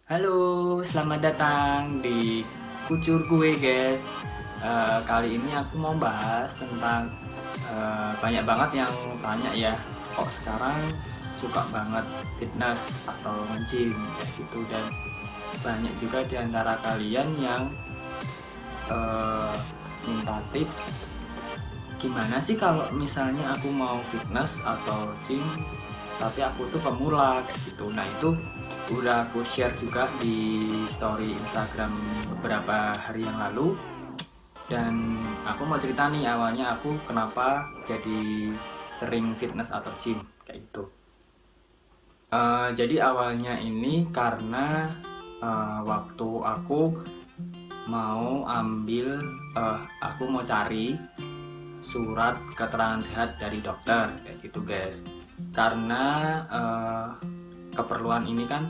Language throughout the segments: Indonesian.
Halo, selamat datang di Kucur Gue guys. Kali ini aku mau bahas tentang banyak banget yang tanya ya, kok sekarang suka banget fitness atau nge-gym kayak gitu, dan banyak juga di antara kalian yang eh, minta tips gimana sih kalau misalnya aku mau fitness atau gym tapi aku tuh pemula kayak gitu. Nah, itu udah aku share juga di story Instagram beberapa hari yang lalu, dan aku mau cerita nih awalnya aku kenapa jadi sering fitness atau gym kayak gitu. Jadi awalnya ini karena waktu aku mau ambil aku mau cari surat keterangan sehat dari dokter kayak gitu guys, karena keperluan ini kan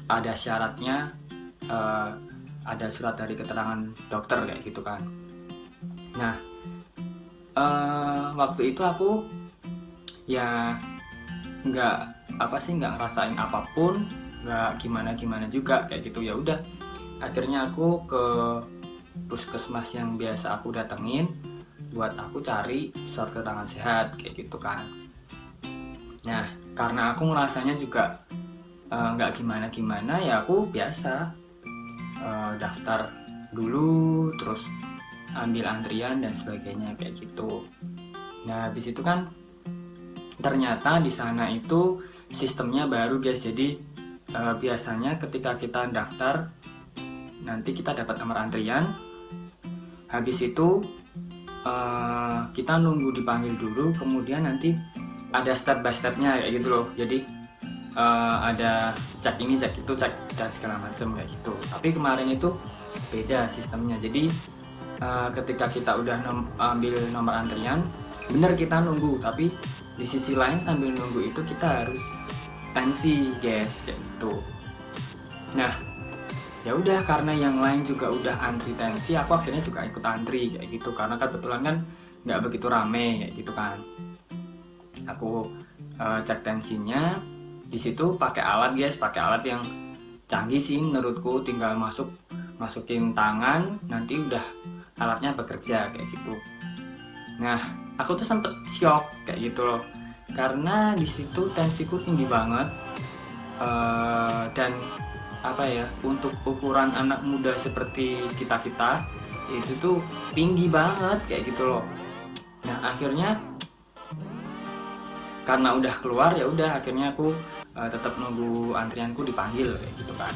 ada syaratnya, eh, ada surat dari keterangan dokter kayak gitu kan. Nah, waktu itu aku ya nggak nggak ngerasain apapun, nggak gimana gimana juga kayak gitu. Ya udah, akhirnya aku ke puskesmas yang biasa aku datengin buat aku cari surat keterangan sehat kayak gitu kan. Nah, karena aku ngerasanya juga nggak gimana-gimana, ya aku biasa daftar dulu, terus ambil antrian dan sebagainya kayak gitu. Nah, habis itu kan ternyata di sana itu sistemnya baru guys. Jadi biasanya ketika kita daftar, nanti kita dapat nomor antrian. Habis itu kita nunggu dipanggil dulu, kemudian nanti ada step by stepnya kayak gitu loh. Jadi ada cek ini, cek itu, cek dan segala macam kayak gitu. Tapi kemarin itu beda sistemnya. Jadi ketika kita udah ambil nomor antrian, bener kita nunggu, tapi di sisi lain sambil nunggu itu kita harus tensi guys kayak gitu. Nah, ya udah, karena yang lain juga udah antri tensi, aku akhirnya juga ikut antri kayak gitu, karena kebetulan kan nggak begitu rame kayak gitu kan. Aku cek tensinya di situ pakai alat guys, pakai alat yang canggih sih menurutku. Tinggal masukin tangan, nanti udah alatnya bekerja kayak gitu. Nah, aku tuh sempet shock kayak gitu loh, karena di situ tensiku tinggi banget, dan apa ya, untuk ukuran anak muda seperti kita kita itu tuh tinggi banget kayak gitu loh. Nah, akhirnya karena udah keluar, ya udah akhirnya aku tetap nunggu antrianku dipanggil kayak gitu kan.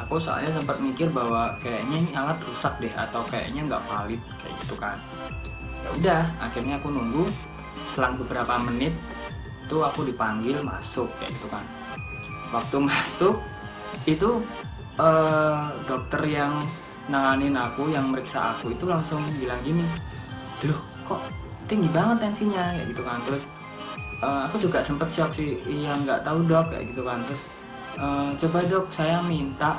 Aku soalnya sempat mikir bahwa kayaknya ini alat rusak deh, atau kayaknya nggak valid kayak gitu kan. Ya udah, akhirnya aku nunggu. Selang beberapa menit itu aku dipanggil masuk kayak gitu kan. Waktu masuk itu dokter yang nanganin aku, yang meriksa aku itu langsung bilang gini, loh kok tinggi banget tensinya kayak gitu kan. Terus aku juga sempet shock sih, iya nggak tahu dok kayak gitu kan. Terus coba dok, saya minta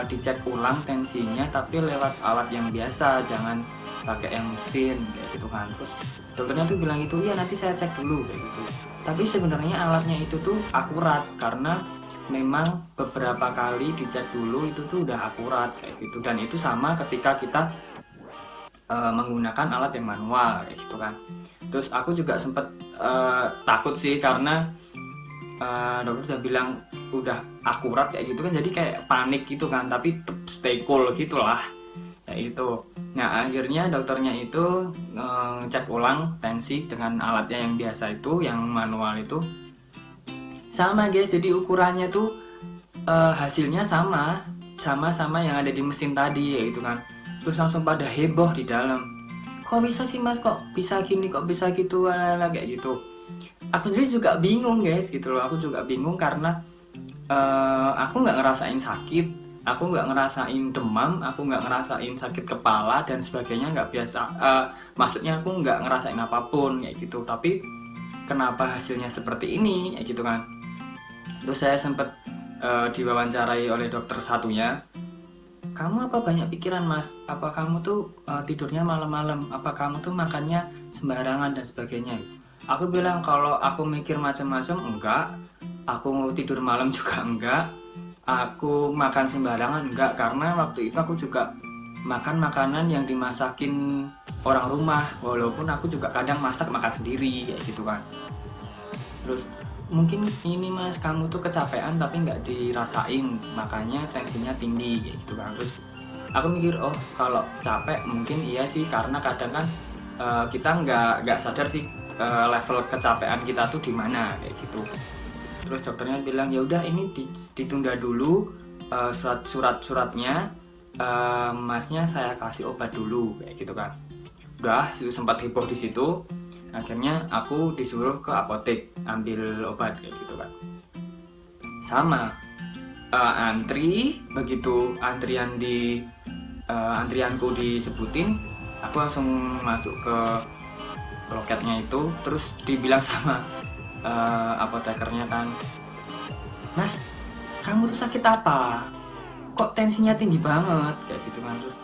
dicek ulang tensinya tapi lewat alat yang biasa, jangan pakai yang mesin kayak gitu kan. Terus dokternya tuh bilang itu, iya nanti saya cek dulu kayak gitu. Tapi sebenarnya alatnya itu tuh akurat, karena memang beberapa kali dicek dulu itu tuh udah akurat kayak gitu. Dan itu sama ketika kita menggunakan alat yang manual kayak gitu kan. Terus aku juga sempet takut sih, karena dokter udah bilang udah akurat kayak gitu kan, jadi kayak panik gitu kan, tapi stay cool gitulah kayak gitu. Nah, akhirnya dokternya itu ngecek ulang tensi dengan alatnya yang biasa itu, yang manual itu sama guys. Jadi ukurannya tuh hasilnya sama yang ada di mesin tadi ya gitu kan. Terus langsung pada heboh di dalam, kok bisa sih mas, kok bisa gini, kok bisa gitu, ala kayak gitu. Aku sendiri juga bingung guys gitu loh. Aku juga bingung karena aku nggak ngerasain sakit, aku nggak ngerasain demam, aku nggak ngerasain sakit kepala dan sebagainya, nggak biasa. Maksudnya aku nggak ngerasain apapun kayak gitu, tapi kenapa hasilnya seperti ini kayak gitu kan. Terus saya sempat diwawancarai oleh dokter satunya, kamu apa banyak pikiran mas, apa kamu tuh tidurnya malam-malam, apa kamu tuh makannya sembarangan dan sebagainya. Aku bilang kalau aku mikir macam-macam enggak, aku mau tidur malam juga enggak, aku makan sembarangan, enggak, karena waktu itu aku juga makan makanan yang dimasakin orang rumah, walaupun aku juga kadang masak makan sendiri kayak gitu kan. Terus mungkin ini mas kamu tuh kecapean tapi nggak dirasain makanya tensinya tinggi kayak gitu kan. Terus aku mikir oh kalau capek mungkin iya sih, karena kadang kan kita nggak sadar sih level kecapean kita tuh di mana kayak gitu. Terus dokternya bilang ya udah ini ditunda dulu suratnya, masnya saya kasih obat dulu kayak gitu kan. Udah itu sempat heboh di situ. Akhirnya aku disuruh ke apotek ambil obat kayak gitu kan. Sama antri, begitu antrianku disebutin, aku langsung masuk ke loketnya itu. Terus dibilang sama apotekernya kan, mas kamu tuh sakit apa, kok tensinya tinggi banget kayak gitu kan. Terus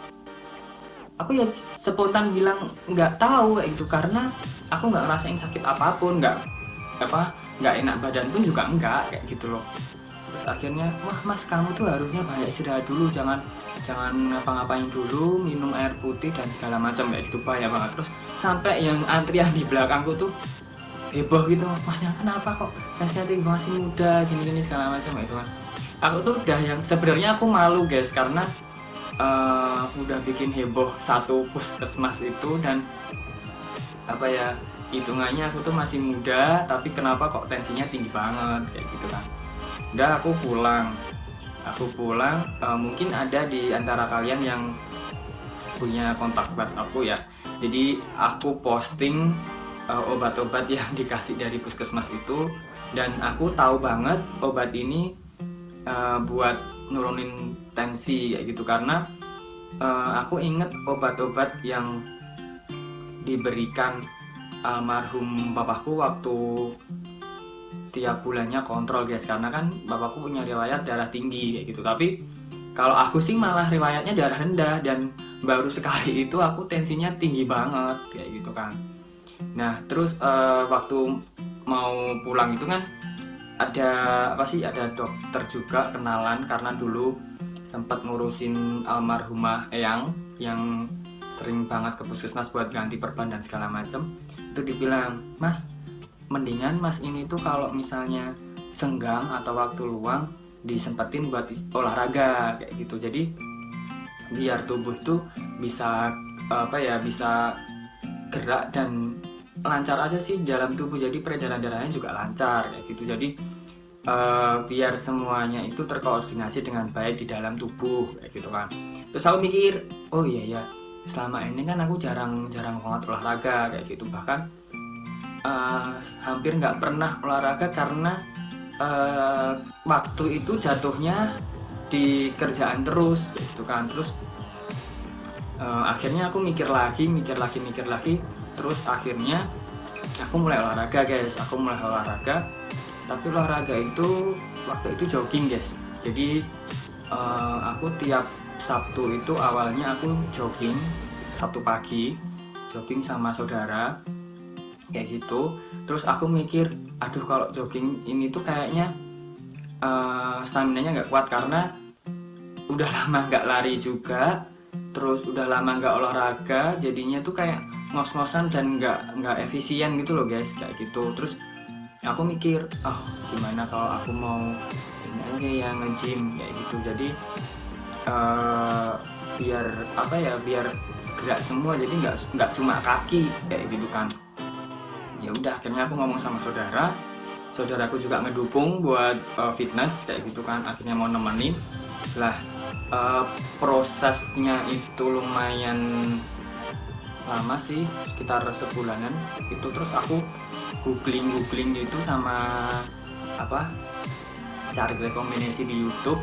aku ya spontan bilang nggak tahu kayak gitu, karena aku nggak ngerasain sakit apapun, nggak enak badan pun juga enggak kayak gitu loh. Terus akhirnya wah mas kamu tuh harusnya banyak istirahat dulu, jangan ngapa-ngapain dulu, minum air putih dan segala macam kayak gitu, bahaya banget. Terus sampai yang antrian di belakangku tuh heboh gitu, masnya kenapa kok tensinya tinggi, masih muda gini segala macam kayak gitu kan. Aku tuh udah yang sebenarnya aku malu guys, karena udah bikin heboh satu puskesmas itu, dan apa ya, hitungannya aku tuh masih muda tapi kenapa kok tensinya tinggi banget kayak gitu kan. Udah aku pulang, mungkin ada di antara kalian yang punya kontak bas aku ya, jadi aku posting obat-obat yang dikasih dari puskesmas itu, dan aku tahu banget obat ini buat nurunin tensi kayak gitu, karena aku inget obat-obat yang diberikan almarhum bapakku waktu tiap bulannya kontrol guys, karena kan bapakku punya riwayat darah tinggi kayak gitu. Tapi kalau aku sih malah riwayatnya darah rendah, dan baru sekali itu aku tensinya tinggi banget kayak gitu kan. Nah terus waktu mau pulang itu kan ada dokter juga kenalan, karena dulu sempat ngurusin almarhumah Eyang yang sering banget ke puskesmas buat ganti perban dan segala macem. Itu dibilang, mas mendingan mas ini tuh kalau misalnya senggang atau waktu luang disempetin buat olahraga kayak gitu, jadi biar tubuh tuh bisa bisa gerak dan lancar aja sih dalam tubuh, jadi peredaran darahnya juga lancar kayak gitu. Jadi biar semuanya itu terkoordinasi dengan baik di dalam tubuh kayak gitu kan. Terus aku mikir oh iya ya, selama ini kan aku jarang banget olahraga kayak gitu, bahkan hampir nggak pernah olahraga karena waktu itu jatuhnya di kerjaan terus gitu kan. Terus akhirnya aku mikir lagi, terus akhirnya aku mulai olahraga guys. Tapi olahraga itu waktu itu jogging guys. Jadi aku tiap Sabtu itu awalnya aku jogging, Sabtu pagi jogging sama saudara kayak gitu. Terus aku mikir aduh kalau jogging ini tuh kayaknya stamina-nya nggak kuat, karena udah lama nggak lari juga, terus udah lama nggak olahraga, jadinya tuh kayak ngos-ngosan dan nggak efisien gitu loh guys kayak gitu. Terus aku mikir gimana kalau aku mau ini aja ya, nge-gym kayak gitu. Jadi biar gerak semua, jadi nggak cuma kaki kayak gitu kan. Ya udah akhirnya aku ngomong sama saudaraku juga ngedukung buat fitness kayak gitu kan, akhirnya mau nemenin lah. Prosesnya itu lumayan lama sih, sekitar sebulanan itu. Terus aku googling gitu sama cari rekomendasi di YouTube,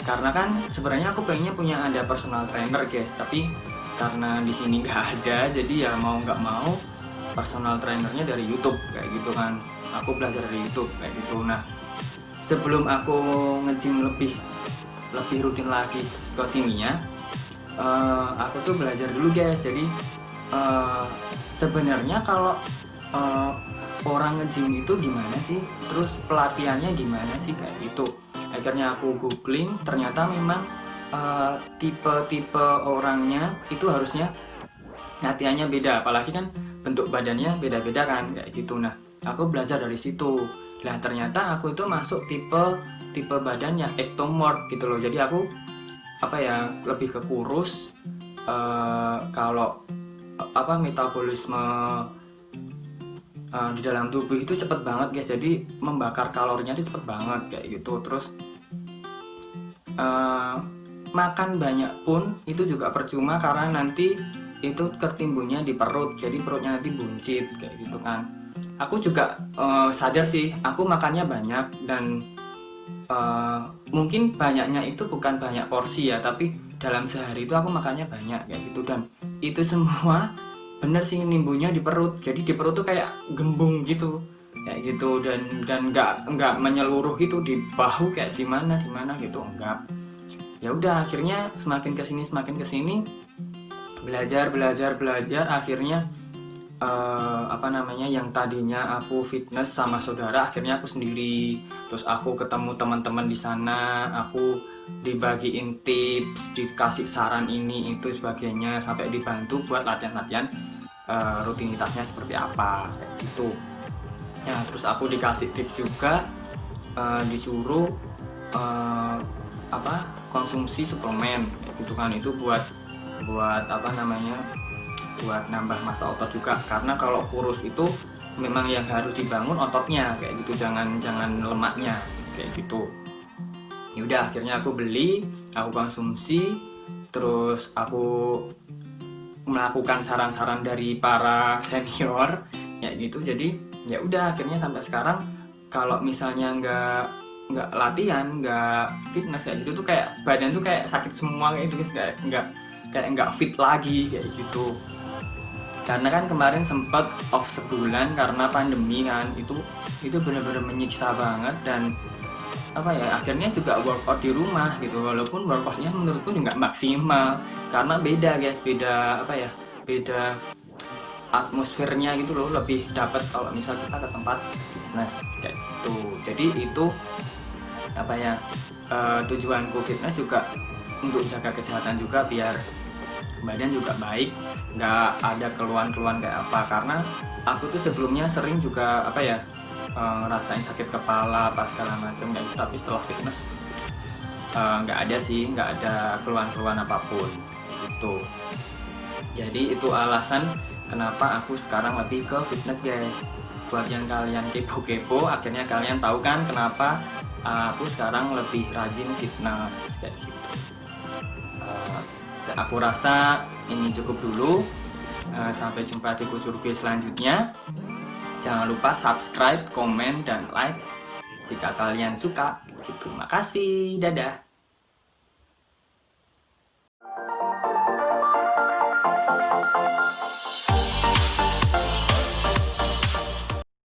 karena kan sebenarnya aku pengennya punya ada personal trainer guys, tapi karena di sini nggak ada, jadi ya mau nggak mau personal trainernya dari YouTube kayak gitu kan. Aku belajar dari YouTube kayak gitu. Nah sebelum aku nge-gym lebih rutin lagi ke sininya, aku tuh belajar dulu guys. Jadi sebenarnya kalau orang nge-gym itu gimana sih, terus pelatihannya gimana sih kayak gitu. Akhirnya aku googling, ternyata memang tipe-tipe orangnya itu harusnya latihannya beda, apalagi kan bentuk badannya beda-beda kan kayak gitu. Nah, aku belajar dari situ. Nah, ternyata aku itu masuk tipe badan yang ectomorph gitu loh. Jadi aku apa ya, lebih ke kurus. Kalau metabolisme di dalam tubuh itu cepet banget guys, jadi membakar kalorinya itu cepet banget kayak gitu. Terus makan banyak pun itu juga percuma, karena nanti itu tertimbunnya di perut, jadi perutnya nanti buncit kayak gitu kan. Aku juga sadar sih, aku makannya banyak dan mungkin banyaknya itu bukan banyak porsi ya, tapi dalam sehari itu aku makannya banyak kayak gitu. Dan itu semua bener sih nimbunnya di perut, jadi di perut tuh kayak gembung gitu kayak gitu. Dan nggak menyeluruh gitu di bahu kayak gimana gitu, enggak. Ya udah, akhirnya semakin kesini belajar, akhirnya yang tadinya aku fitness sama saudara, akhirnya aku sendiri. Terus aku ketemu teman-teman di sana, aku dibagiin tips, dikasih saran ini itu sebagainya, sampai dibantu buat latihan rutinitasnya seperti apa kayak gitu. Ya, terus aku dikasih tips juga, disuruh konsumsi suplemen kayak gitu kan. Itu buat buat nambah massa otot juga, karena kalau kurus itu memang yang harus dibangun ototnya kayak gitu, jangan lemaknya kayak gitu. Ya udah, akhirnya aku beli, aku konsumsi, terus aku melakukan saran-saran dari para senior ya gitu. Jadi ya udah, akhirnya sampai sekarang kalau misalnya nggak latihan, nggak fitness ya gitu tuh, kayak badan tuh kayak sakit semua kayak gitu guys, nggak fit lagi kayak gitu. Karena kan kemarin sempet off sebulan karena pandemi kan, itu benar-benar menyiksa banget. Dan akhirnya juga workout di rumah gitu, walaupun workoutnya menurutku nggak maksimal, karena beda guys, beda atmosfernya gitu loh, lebih dapat kalau misal kita ke tempat fitness kayak gitu. Jadi itu tujuanku fitness juga untuk jaga kesehatan juga, biar badan juga baik, nggak ada keluhan-keluhan kayak apa. Karena aku tuh sebelumnya sering juga ngerasain sakit kepala pas segala macam kayak gitu, tapi setelah fitness nggak ada keluhan-keluhan apapun gitu. Jadi itu alasan kenapa aku sekarang lebih ke fitness guys. Buat yang kalian kepo-kepo, akhirnya kalian tahu kan kenapa aku sekarang lebih rajin fitness kayak gitu. Aku rasa ini cukup dulu. Sampai jumpa di Kucurpi selanjutnya. Jangan lupa subscribe, komen, dan like jika kalian suka gitu. Makasih, dadah.